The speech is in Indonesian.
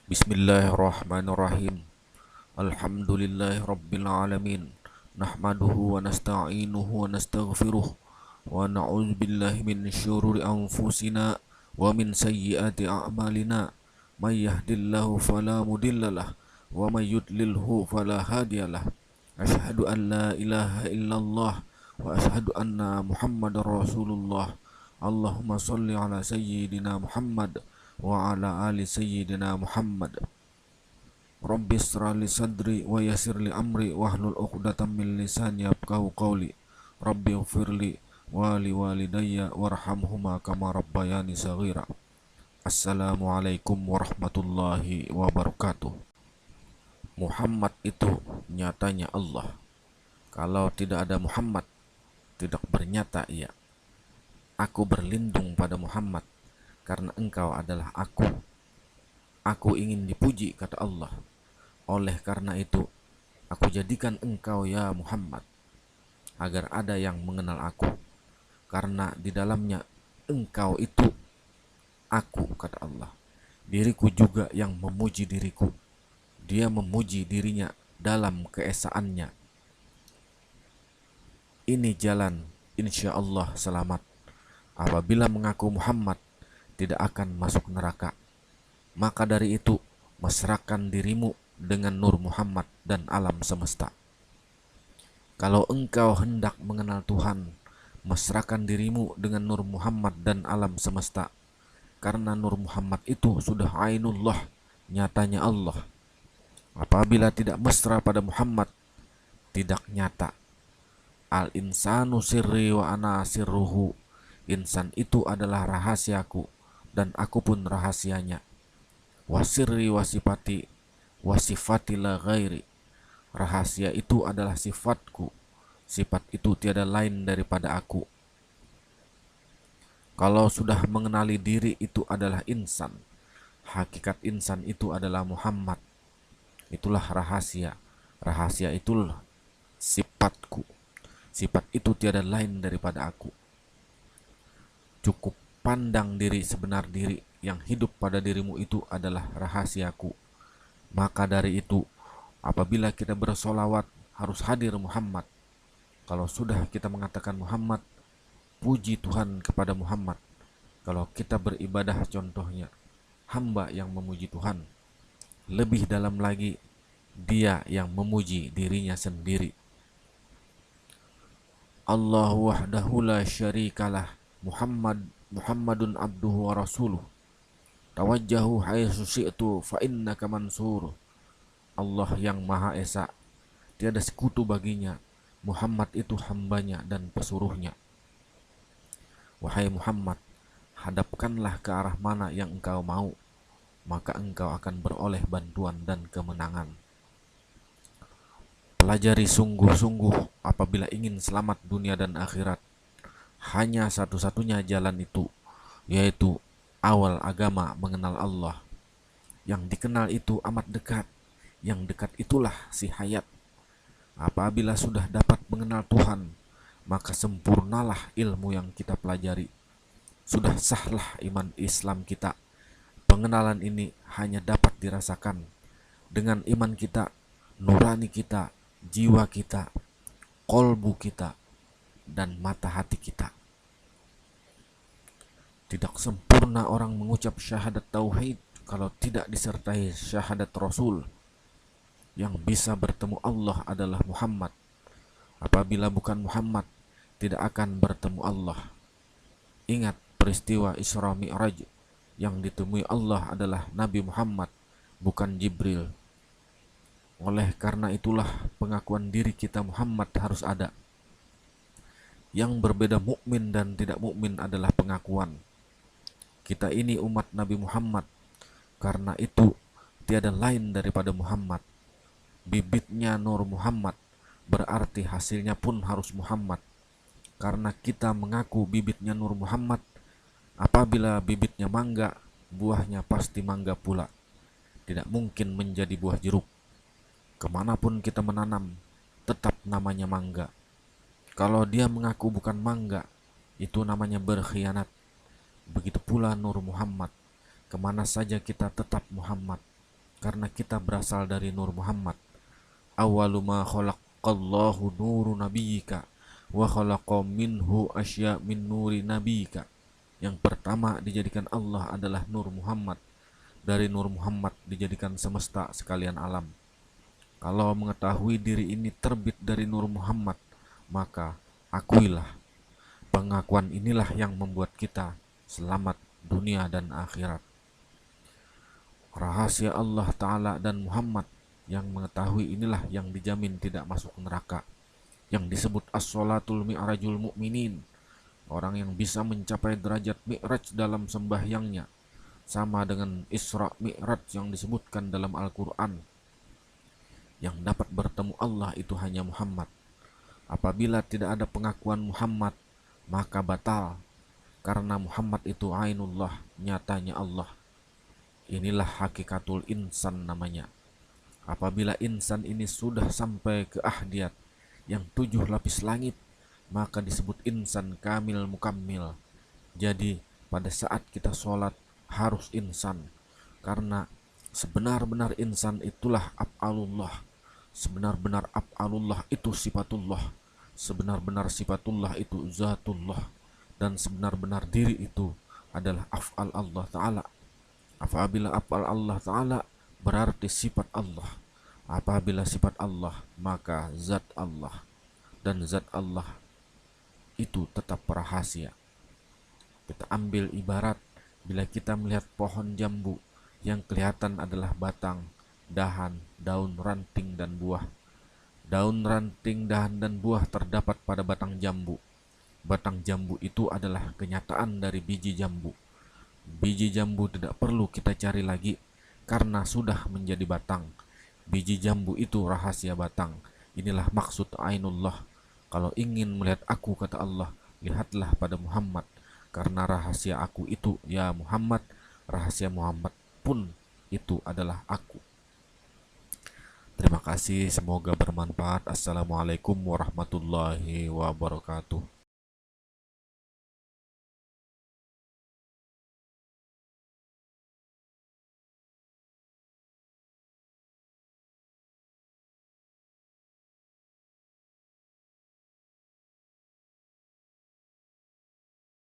Bismillahirrahmanirrahim. Alhamdulillahirabbil alamin. Nahmaduhu wa nasta'inuhu wa nastaghfiruh wa na'udzubillahi min syururi anfusina wa min sayyiati a'malina. May yahdihillahu fala mudhillalah wa may yudlilhu fala hadiyalah. Asyhadu an la ilaha illallah wa asyhadu anna Muhammadar Rasulullah. Allahumma shalli ala sayyidina Muhammad wa ala ali sayyidina Muhammad. Rabbi shrah li sadri wa yassir li amri wahlul 'uqdatam min lisani yafqahu qawli. Rabbi ighfirli wa li walidayya warhamhuma kama rabbayani shaghira. Assalamualaikum warahmatullahi wabarakatuh. Muhammad itu nyatanya Allah. Kalau tidak ada Muhammad, tidak bernyata ia. Aku berlindung pada Muhammad karena engkau adalah aku. Aku ingin dipuji, kata Allah. Oleh karena itu, aku jadikan engkau ya Muhammad, agar ada yang mengenal aku. Karena di dalamnya engkau itu aku, kata Allah. Diriku juga yang memuji diriku. Dia memuji dirinya dalam keesaannya. Ini jalan insya Allah selamat. Apabila mengaku Muhammad, tidak akan masuk neraka. Maka dari itu, mesrakan dirimu dengan nur Muhammad dan alam semesta. Kalau engkau hendak mengenal Tuhan, mesrakan dirimu dengan nur Muhammad dan alam semesta. Karena nur Muhammad itu sudah ainullah, nyatanya Allah. Apabila tidak mesra pada Muhammad, tidak nyata. Al-insanu sirri wa ana sirruhu. Insan itu adalah rahasiaku dan aku pun rahasianya. Wasirri wasifati wasifati la ghairi. Rahasia itu adalah sifatku. Sifat itu tiada lain daripada aku. Kalau sudah mengenali diri itu adalah insan. Hakikat insan itu adalah Muhammad. Itulah rahasia. Rahasia itulah sifatku. Sifat itu tiada lain daripada aku. Cukup pandang diri sebenar diri yang hidup pada dirimu itu adalah rahasiaku. Maka dari itu, apabila kita bersolawat harus hadir Muhammad. Kalau sudah kita mengatakan Muhammad, puji Tuhan kepada Muhammad. Kalau kita beribadah contohnya, hamba yang memuji Tuhan. Lebih dalam lagi, dia yang memuji dirinya sendiri. Allahu wahdahu la syarikalah. Muhammadun abduhu wa rasuluh. Tawajjahu haitsu syi'tu fa innaka mansur. Allah yang Maha Esa, tiada sekutu baginya. Muhammad itu hambanya dan pesuruhnya. Wahai Muhammad, hadapkanlah ke arah mana yang engkau mau, maka engkau akan beroleh bantuan dan kemenangan. Pelajari sungguh-sungguh apabila ingin selamat dunia dan akhirat. Hanya satu-satunya jalan itu, yaitu awal agama mengenal Allah. Yang dikenal itu amat dekat. Yang dekat itulah si hayat. Apabila sudah dapat mengenal Tuhan, maka sempurnalah ilmu yang kita pelajari. Sudah sahlah iman Islam kita. Pengenalan ini hanya dapat dirasakan dengan iman kita, nurani kita, jiwa kita, kolbu kita, dan mata hati kita. Tidak sempurna orang mengucap syahadat tauhid kalau tidak disertai syahadat Rasul. Yang bisa bertemu Allah adalah Muhammad. Apabila bukan Muhammad, tidak akan bertemu Allah. Ingat peristiwa Isra Mi'raj. Yang ditemui Allah adalah Nabi Muhammad, bukan Jibril. Oleh karena itulah pengakuan diri kita Muhammad harus ada. Yang berbeda mukmin dan tidak mukmin adalah pengakuan. Kita ini umat Nabi Muhammad. Karena itu tiada lain daripada Muhammad. Bibitnya Nur Muhammad, berarti hasilnya pun harus Muhammad. Karena kita mengaku bibitnya Nur Muhammad, apabila bibitnya mangga, buahnya pasti mangga pula. Tidak mungkin menjadi buah jeruk. Kemanapun kita menanam, tetap namanya mangga. Kalau dia mengaku bukan mangga, itu namanya berkhianat. Begitu pula Nur Muhammad. Kemana saja kita tetap Muhammad, karena kita berasal dari Nur Muhammad. Awwalu ma khalaqallahu nuru nabiyyika wa khalaqa minhu asya min nuri nabiyyika. Yang pertama dijadikan Allah adalah Nur Muhammad. Dari Nur Muhammad dijadikan semesta sekalian alam. Kalau mengetahui diri ini terbit dari Nur Muhammad, maka akuilah. Pengakuan inilah yang membuat kita selamat dunia dan akhirat. Rahasia Allah Ta'ala dan Muhammad yang mengetahui inilah yang dijamin tidak masuk neraka, yang disebut as-sholatul mi'rajul mu'minin. Orang yang bisa mencapai derajat mi'raj dalam sembahyangnya sama dengan Isra Mi'raj yang disebutkan dalam Al-Quran. Yang dapat bertemu Allah itu hanya Muhammad. Apabila tidak ada pengakuan Muhammad, maka batal, karena Muhammad itu ainullah, nyatanya Allah. Inilah hakikatul insan namanya. Apabila insan ini sudah sampai ke ahdiyat yang 7 lapis langit, maka disebut insan kamil mukammil. Jadi pada saat kita sholat harus insan, karena sebenar-benar insan itulah af'alullah. Sebenar-benar af'alullah itu sifatullah. Sebenar-benar sifatullah itu zatullah. Dan sebenar-benar diri itu adalah af'al Allah Ta'ala. Apabila af'al Allah Ta'ala berarti sifat Allah. Apabila sifat Allah maka zat Allah. Dan zat Allah itu tetap rahasia. Kita ambil ibarat, bila kita melihat pohon jambu yang kelihatan adalah batang, dahan, daun, ranting, dan buah. Daun, ranting, dahan, dan buah terdapat pada batang jambu. Batang jambu itu adalah kenyataan dari biji jambu. Biji jambu tidak perlu kita cari lagi karena sudah menjadi batang. Biji jambu itu rahasia batang. Inilah maksud ainullah. Kalau ingin melihat aku, kata Allah, lihatlah pada Muhammad. Karena rahasia aku itu ya Muhammad, rahasia Muhammad pun itu adalah aku. Terima kasih, semoga bermanfaat. Assalamualaikum warahmatullahi wabarakatuh.